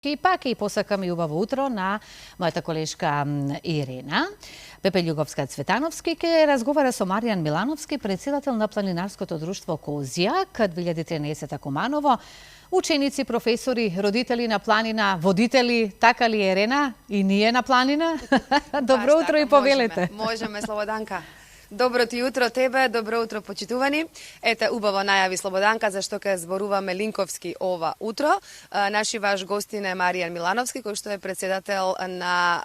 И пак и посакам и убаво утро на мојата колешка Ирина. Пепе Љуговска-Цветановски ке разговара со Маријан Милановски, председател на планинарското друштво Козјак 2013 Куманово. Ученици, професори, родители на планина, водители, така ли е, Ирена? И ние на планина? Добро утро и повелете. Можеме, Слободанка. Добро ти утро тебе, добро утро почитувани. Ете, убаво најави Слободанка, зашто ке зборуваме линковски ова утро. Наши ваш гостин е Маријан Милановски, кој што е председател на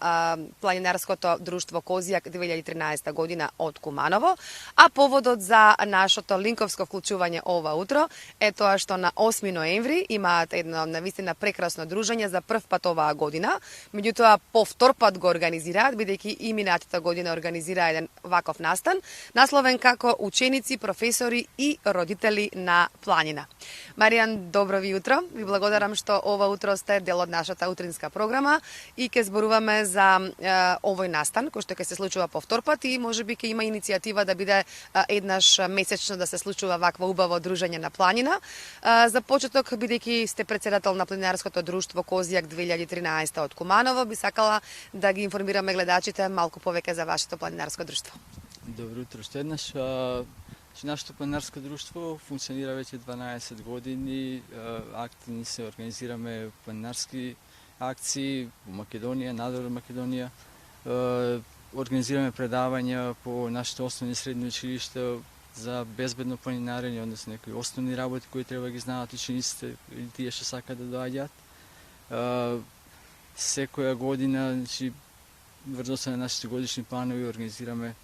планинарското друштво Козјак 2013 година од Куманово. А поводот за нашето линковско вклучување ова утро е тоа што на 8 ноември имаат едно навистина прекрасно дружење за прв пат оваа година. Меѓутоа, по втор пат го организираат, бидејќи и минатата година организира еден ваков настан, насловен како ученици, професори и родители на планина. Маријан, добро ви утро. Ви благодарам што ова утро сте дел од нашата утринска програма и ќе зборуваме за овој настан, кој што ќе се случува по втор пат и можеби ќе има иницијатива да биде еднаш месечно да се случува вакво убаво дружење на планина. За почеток, бидејќи сте председател на планинарското друштво Козјак 2013 од Куманово, би сакала да ги информираме гледачите малку повеќе за вашето планинарско друштво. Добро утро што еднаш. Нашето планинарско друштво функционира веќе 12 години. Активни се организираме планинарски акции во Македонија, надвор од Македонија. Организираме предавања по нашите основни и средни училишта за безбедно планинарење, односно некои основни работи кои треба ги знаат учениците или тие што сакаат да доаѓаат. Секоја година, врз основа на нашите годишни планови, организираме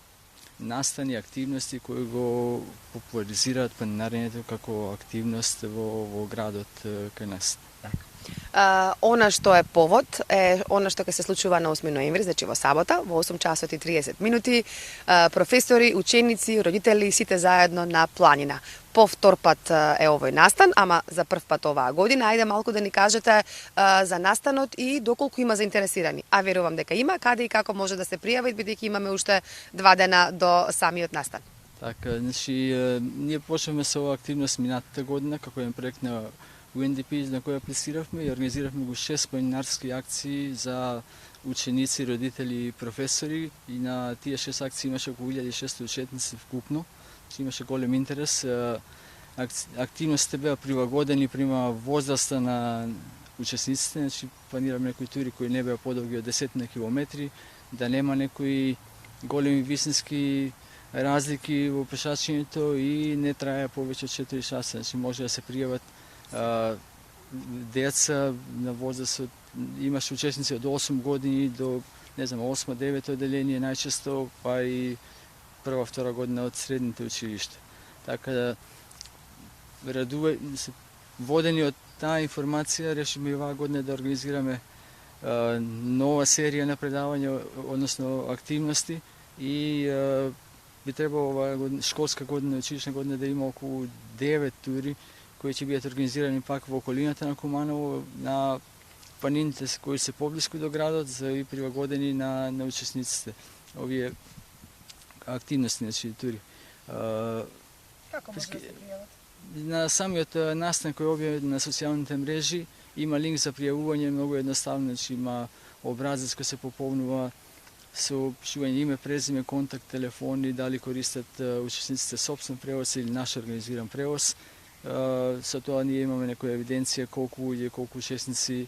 настани, активности кои го популаризираат планинарењето како активност во градот кај нас. Она што е повод е она што ќе се случува на 8 ноември, значи во сабота, во 8 часот и 30 минути, професори, ученици, родители, сите заедно на планина. По втор пат е овој настан, ама за прв пат оваа година. Ајде малку да ни кажете за настанот и доколку има заинтересирани. А верувам дека има, каде и како може да се пријават, бидејќи имаме уште 2 дена до самиот настан. Така, значи, ние почнавме со оваа активност минатата година, како еден проект на UNDP на кој аплициравме и организиравме го 6 планинарски акции за ученици, родители и професори и на тие 6 акции имаше околу 1600 учетници вкупно. Имаше голем интерес. Активностите беа прилагодени према возраста на учесниците, значи планираме некои тури кои не беа подолги од 10 на километри, да нема некои големи висински разлики во пешачењето и не трае повеќе од 4 часа. Значи може да се пријават деца на возраст, имаше учесници од 8 години до, не знам, 8-9 одделение најчесто, па и прва, втора година од средните училишта. Така да, водени од таа информација, решиме и оваа година да организираме нова серија на предавања, односно активности и би требало оваа школска година, училишна година да има околу 9 тури кои ќе бидат организирани пак во околината на Куманово, на планините кои се поблиску до градот, за и прилагодени на учесниците. Овие активности, значи тури. Како може да се пријават? На самиот настан кој објавен на социјалните мрежи има линк за пријавување, многу едноставно, значи има образец кој се пополнува со пишување име, презиме, контакт, телефони, дали користат учесниците сопствен превоз или наш организиран превоз. Со тоа ние имаме некоја евиденција колку луѓе, колку учесници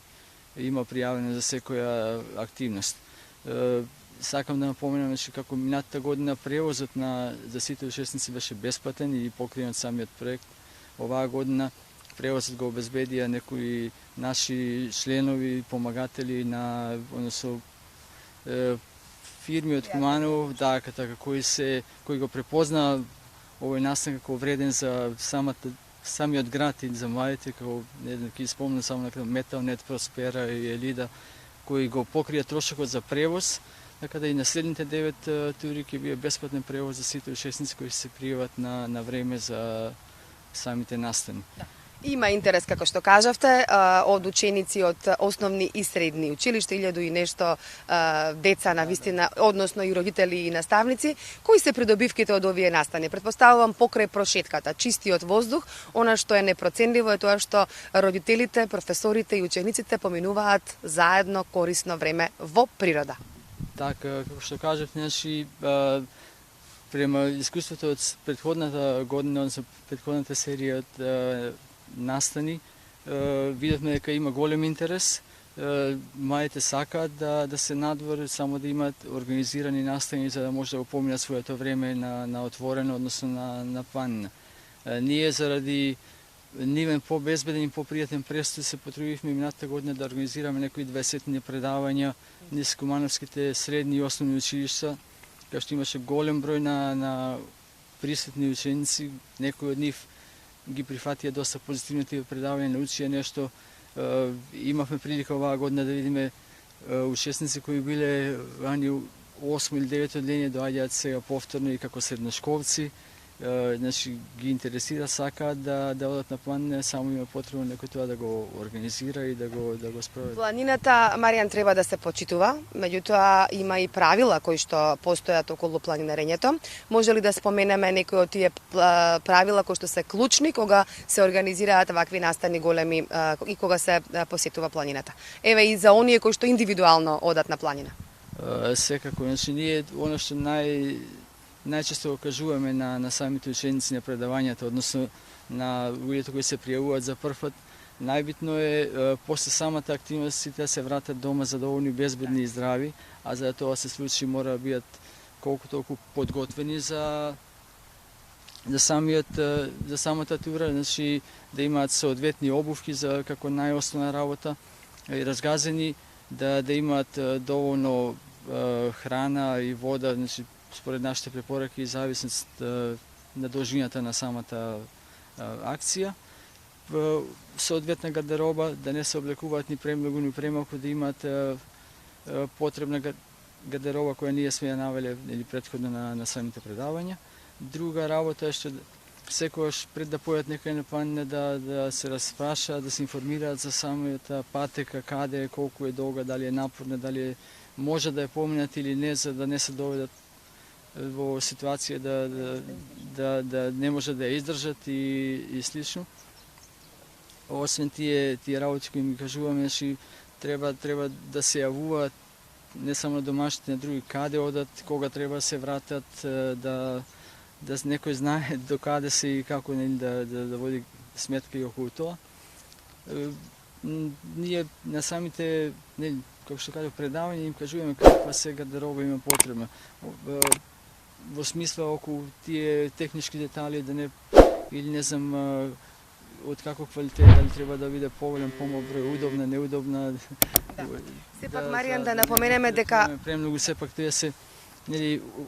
има пријавено за секоја активност. Сакам да напоменам, че како минатата година превозот за сите учесници беше бесплатен и покриен од самиот проект. Оваа година превозот го обезбедија некои наши членови, помагатели на односно фирми од Куманово, така кои го препозна овој настан како вреден за самиот град и за младите, како ќе спомнам само на Металнет, Проспера и Елида, кои го покрија трошокот за превоз. Така да и на следните 9 тури ќе биде бесплатен превоз за сите учесници кои се пријават на време за самите настани. Има интерес, како што кажавте, од ученици од основни и средни училишта, 1000 и нешто деца на вистина, односно и родители и наставници. Кои се придобивките од овие настани? Предпоставувам покрај прошетката, чистиот воздух, она што е непроценливо е тоа што родителите, професорите и учениците поминуваат заедно корисно време во природа. Така, како што кажав, значи, према искуството од претходната година, односно претходната серија од настани, видовме дека има голем интерес. Маите сакаат да се надвор, само да имаат организирани настани за да може да го поминат своето време на отворено, односно на планина. Ние заради нивен по-безбеден и по-пријатен престој се потрудивме минатата година да организираме некои 20 предавања низ кумановските средни и основни училишта, кај што имаше голем број на присутни ученици, некои од нив ги прифатија доста позитивно тие предавања, научија нешто. Имавме прилика оваа година да видиме учесници кои биле рани 8 или 9 одделение, доаѓаат сега повторно и како средношколци. Значи ги интересира, сакаат да одат на планина, само има потребно некој тоа да го организира и да го спроведе. Планината, Маријан, треба да се почитува, меѓутоа има и правила кои што постојат околу планинарењето. Може ли да споменеме некои од тие правила кои што се клучни кога се организираат вакви настани големи и кога се посетува планината? Еве и за оние кои што индивидуално одат на планина. Секако, значи ние она што најчесто го кажуваме на самите ученици на предавањата, односно на луѓето кои се пријавуваат за прв пат, најбитно е после самата активност сите да се вратат дома задоволни, безбедни и здрави, а за да тоа се случи мора да бидат колку толку подготвени за самата тура, значи да имаат соодветни обувки за како најосновна работа, и разгазени, да имаат доволно храна и вода, значи според нашите препораки и зависност на должината на самата акција. Соодветна гардероба, да не се облекуваат ни премногу ни премалку, да имаат потребна гардероба која ние сме ја навеле или претходно на самите предавања. Друга работа е што секогаш пред да појат некој на планина да се распраша, да се информираат за самата патека, каде е, колку е долга, дали е напорна, дали може да ја поминат или не, за да не се доведат во ситуација да не може да ја издржат и слично. Освен тие работи кои ми кажуваме, значи треба да се јавуваат не само на домашните, на други каде одат, кога треба да се вратат, да некој знае до каде се и како да води сметка и околу тоа. Ние на самите, како што кажа, предавања им кажуваме каква се гардероба има потребна. Во смисла околу тие технички детали, да не, или не знам од како квалитет, дали треба да биде поголем, помал број, удобна, неудобна. Сепак, Маријан, да напоменеме дека премногу сепак тие се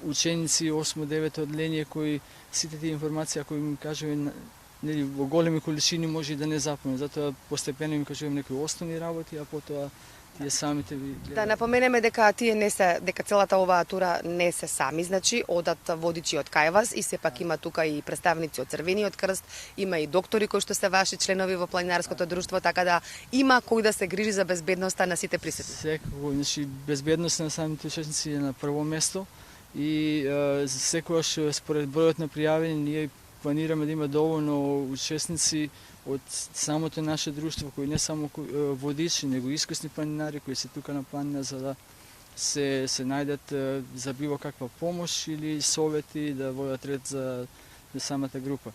ученици 8-9 одделение кои сите тие информации кои ми кажуваме во големи количини може и да не запомнат. Затоа постепено им кажуваме некои основни работи, а потоа тие самите ви гледат. Да напоменеме дека дека целата оваа тура не се сами, значи одат водичи од кај вас и сепак има тука и представници од Црвениот крст, има и доктори кои што се ваши членови во планинарското друштво, така да има кој да се грижи за безбедноста на сите присутни. Секако, значи безбедноста на самите учесници е на прво место и секогаш според бројот на пријавени ние планираме да има доволно учесници од самото наше друштво, кои не само водичи, него искусни планинари кои се тука на планина за да се најдат за било каква помош или совети да водат ред за самата група.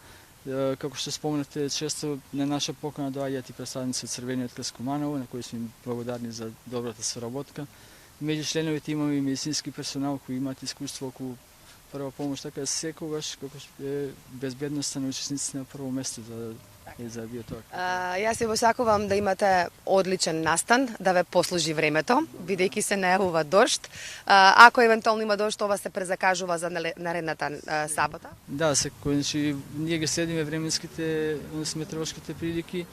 Како што спомнавте, често на наша покана доаѓаат и представници од Црвениот крст Куманово, на кои сме им благодарни за добрата соработка. Меѓу членовите имаме и медицински персонал кои имаат искуство околу прва помош, така секогаш како е безбедноста на учесниците на прво место за био тоа. Јас се посакувам да имате одличен настан, да ве послужи времето, бидејќи се најавува дожд. Ако евентуално има дожд, ова се презакажува за наредната сабота? Да, секој, значи ние ги следиме временските, метеоролошките прилики.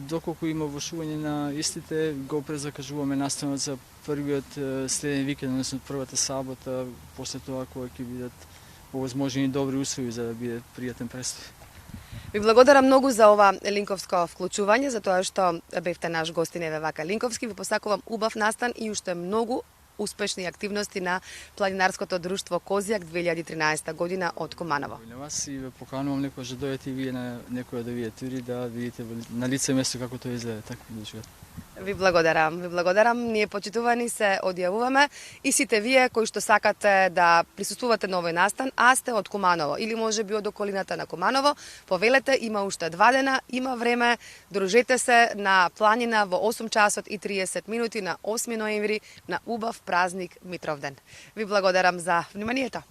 Доколку има влошување на истите, го презакажуваме настанот за првиот следен викенд, односно првата сабота, после тоа кога ќе бидат овозможени добри услови за да биде пријатен престој. Ви благодарам многу за ова линковско вклучување, за тоа што бевте наш гостин еве вака линковски. Ви посакувам убав настан и уште многу успешни активности на планинарското друштво Козјак 2013 година од Куманово. На вас и ве поканувам некој да дојдете и вие на некоја да видите тури, да видите на лице место како тоа изгледа, така да чуете. Ви благодарам. Ние почитувани се одјавуваме и сите вие кои што сакате да присуствувате на овој настан, а сте од Куманово или можеби од околината на Куманово, повелете, има уште 2 дена, има време, дружете се на планина во 8 часот и 30 минути на 8 ноември на убав празник Митровден. Ви благодарам за вниманието.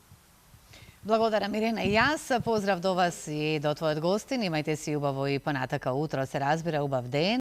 Благодарам, Ирена. И јас поздрав до вас и до твојот гостин. Имајте си убаво и понатака утро, се разбира, убав ден.